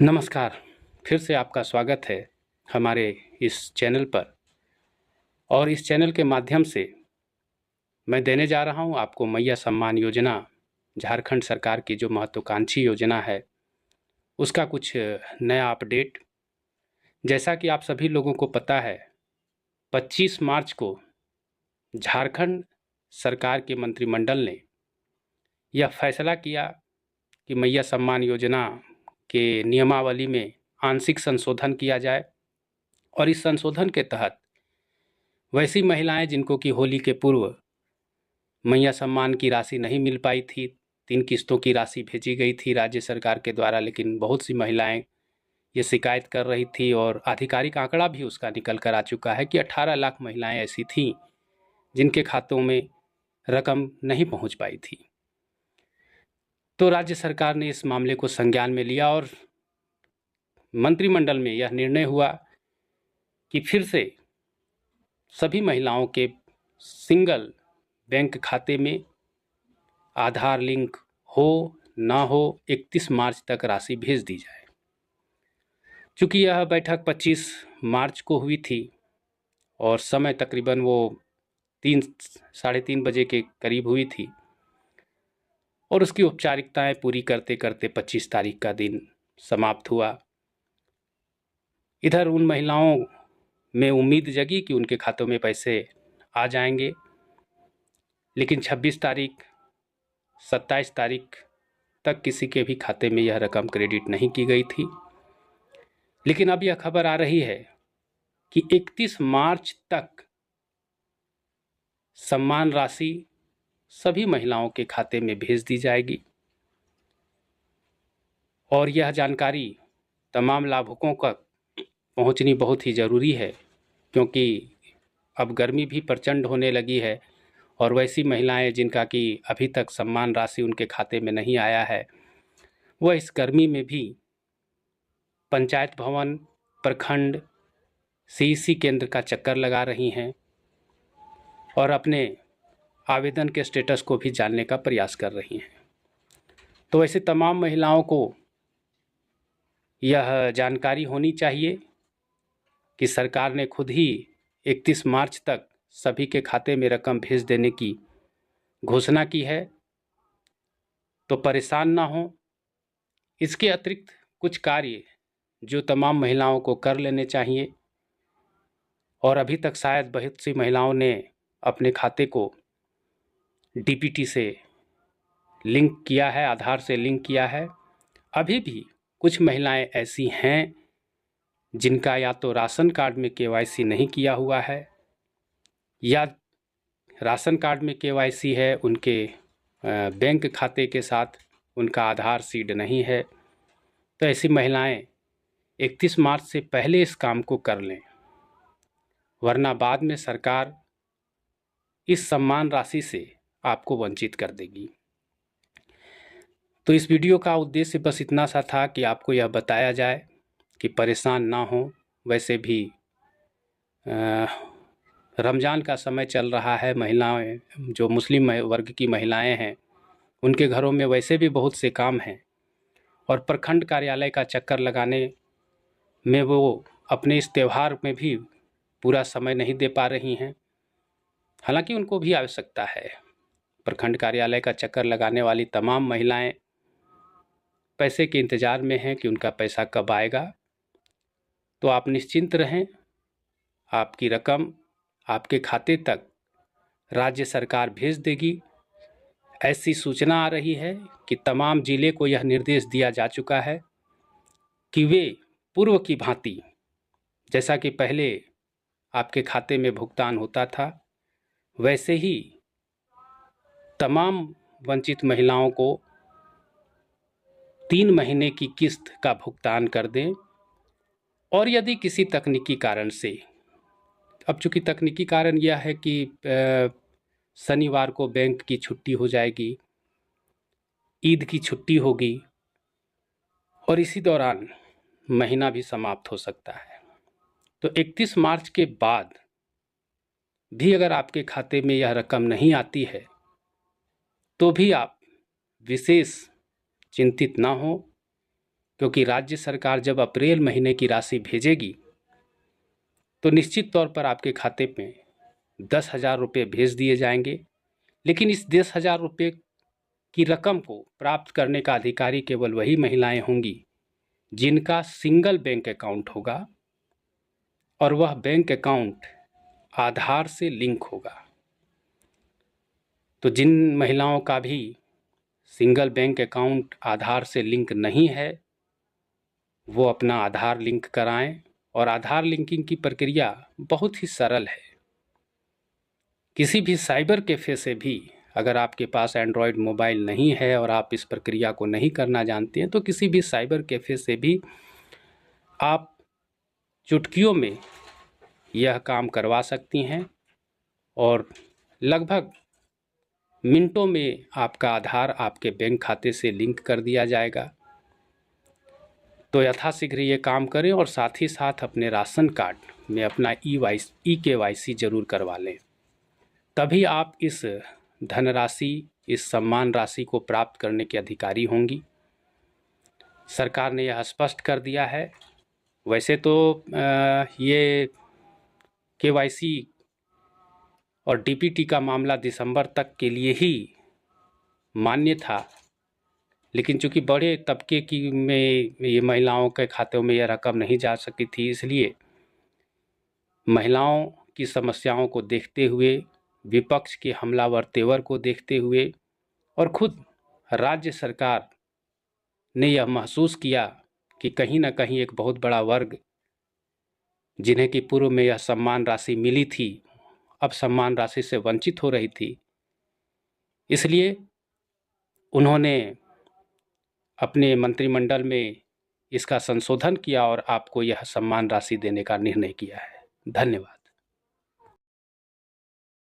नमस्कार। फिर से आपका स्वागत है हमारे इस चैनल पर। और इस चैनल के माध्यम से मैं देने जा रहा हूं आपको मैया सम्मान योजना, झारखंड सरकार की जो महत्वाकांक्षी योजना है, उसका कुछ नया अपडेट। जैसा कि आप सभी लोगों को पता है, 25 मार्च को झारखंड सरकार के मंत्रिमंडल ने यह फैसला किया कि मैया सम्मान योजना के नियमावली में आंशिक संशोधन किया जाए। और इस संशोधन के तहत वैसी महिलाएं जिनको कि होली के पूर्व मैया सम्मान की राशि नहीं मिल पाई थी, 3 किस्तों की राशि भेजी गई थी राज्य सरकार के द्वारा, लेकिन बहुत सी महिलाएं ये शिकायत कर रही थी और आधिकारिक आंकड़ा भी उसका निकल कर आ चुका है कि 18 लाख महिलाएं ऐसी थीं जिनके खातों में रकम नहीं पहुंच पाई थी। तो राज्य सरकार ने इस मामले को संज्ञान में लिया और मंत्रिमंडल में यह निर्णय हुआ कि फिर से सभी महिलाओं के सिंगल बैंक खाते में आधार लिंक हो ना हो 31 मार्च तक राशि भेज दी जाए। चूँकि यह बैठक 25 मार्च को हुई थी और समय तकरीबन वो 3-3:30 बजे के करीब हुई थी और उसकी औपचारिकताएं पूरी करते करते 25 तारीख का दिन समाप्त हुआ। इधर उन महिलाओं में उम्मीद जगी कि उनके खातों में पैसे आ जाएंगे, लेकिन 26 तारीख 27 तारीख तक किसी के भी खाते में यह रकम क्रेडिट नहीं की गई थी। लेकिन अब यह खबर आ रही है कि 31 मार्च तक सम्मान राशि सभी महिलाओं के खाते में भेज दी जाएगी। और यह जानकारी तमाम लाभुकों तक पहुंचनी बहुत ही ज़रूरी है, क्योंकि अब गर्मी भी प्रचंड होने लगी है और वैसी महिलाएं जिनका कि अभी तक सम्मान राशि उनके खाते में नहीं आया है, वह इस गर्मी में भी पंचायत भवन, प्रखंड, सीईसी केंद्र का चक्कर लगा रही हैं और अपने आवेदन के स्टेटस को भी जानने का प्रयास कर रही हैं। तो ऐसे तमाम महिलाओं को यह जानकारी होनी चाहिए कि सरकार ने खुद ही 31 मार्च तक सभी के खाते में रकम भेज देने की घोषणा की है, तो परेशान ना हो। इसके अतिरिक्त कुछ कार्य जो तमाम महिलाओं को कर लेने चाहिए, और अभी तक शायद बहुत सी महिलाओं ने अपने खाते को डीपीटी से लिंक किया है, आधार से लिंक किया है। अभी भी कुछ महिलाएं ऐसी हैं जिनका या तो राशन कार्ड में केवाईसी नहीं किया हुआ है या राशन कार्ड में केवाईसी है, उनके बैंक खाते के साथ उनका आधार सीड नहीं है। तो ऐसी महिलाएं 31 मार्च से पहले इस काम को कर लें, वरना बाद में सरकार इस सम्मान राशि से आपको वंचित कर देगी। तो इस वीडियो का उद्देश्य बस इतना सा था कि आपको यह बताया जाए कि परेशान ना हो। वैसे भी रमज़ान का समय चल रहा है, महिलाएं जो मुस्लिम वर्ग की महिलाएं हैं उनके घरों में वैसे भी बहुत से काम हैं और प्रखंड कार्यालय का चक्कर लगाने में वो अपने इस त्यौहार में भी पूरा समय नहीं दे पा रही हैं। हालांकि उनको भी आवश्यकता है। प्रखंड कार्यालय का चक्कर लगाने वाली तमाम महिलाएं पैसे के इंतज़ार में हैं कि उनका पैसा कब आएगा। तो आप निश्चिंत रहें, आपकी रकम आपके खाते तक राज्य सरकार भेज देगी। ऐसी सूचना आ रही है कि तमाम ज़िले को यह निर्देश दिया जा चुका है कि वे पूर्व की भांति, जैसा कि पहले आपके खाते में भुगतान होता था, वैसे ही तमाम वंचित महिलाओं को 3 महीने की किस्त का भुगतान कर दें। और यदि किसी तकनीकी कारण से, अब चूँकि तकनीकी कारण यह है कि शनिवार को बैंक की छुट्टी हो जाएगी, ईद की छुट्टी होगी और इसी दौरान महीना भी समाप्त हो सकता है, तो 31 मार्च के बाद भी अगर आपके खाते में यह रकम नहीं आती है तो भी आप विशेष चिंतित ना हो, क्योंकि राज्य सरकार जब अप्रैल महीने की राशि भेजेगी तो निश्चित तौर पर आपके खाते में 10,000 रुपये भेज दिए जाएंगे। लेकिन इस 10,000 रुपये की रकम को प्राप्त करने का अधिकारी केवल वही महिलाएं होंगी जिनका सिंगल बैंक अकाउंट होगा और वह बैंक अकाउंट आधार से लिंक होगा। तो जिन महिलाओं का भी सिंगल बैंक अकाउंट आधार से लिंक नहीं है वो अपना आधार लिंक कराएं। और आधार लिंकिंग की प्रक्रिया बहुत ही सरल है। किसी भी साइबर कैफ़े से भी, अगर आपके पास एंड्रॉयड मोबाइल नहीं है और आप इस प्रक्रिया को नहीं करना जानते हैं, तो किसी भी साइबर कैफ़े से भी आप चुटकियों में यह काम करवा सकती हैं और लगभग मिनटों में आपका आधार आपके बैंक खाते से लिंक कर दिया जाएगा। तो यथाशीघ्र ये काम करें और साथ ही साथ अपने राशन कार्ड में अपना ई-KYC जरूर करवा लें। तभी आप इस धनराशि, इस सम्मान राशि को प्राप्त करने के अधिकारी होंगी। सरकार ने यह स्पष्ट कर दिया है। वैसे तो ये KYC और DPT का मामला दिसंबर तक के लिए ही मान्य था, लेकिन चूंकि बड़े तबके की में ये महिलाओं के खातों में यह रकम नहीं जा सकी थी, इसलिए महिलाओं की समस्याओं को देखते हुए, विपक्ष के हमलावर तेवर को देखते हुए और खुद राज्य सरकार ने यह महसूस किया कि कहीं ना कहीं एक बहुत बड़ा वर्ग जिन्हें कि पूर्व में यह सम्मान राशि मिली थी अब सम्मान राशि से वंचित हो रही थी, इसलिए उन्होंने अपने मंत्रिमंडल में इसका संशोधन किया और आपको यह सम्मान राशि देने का निर्णय किया है। धन्यवाद।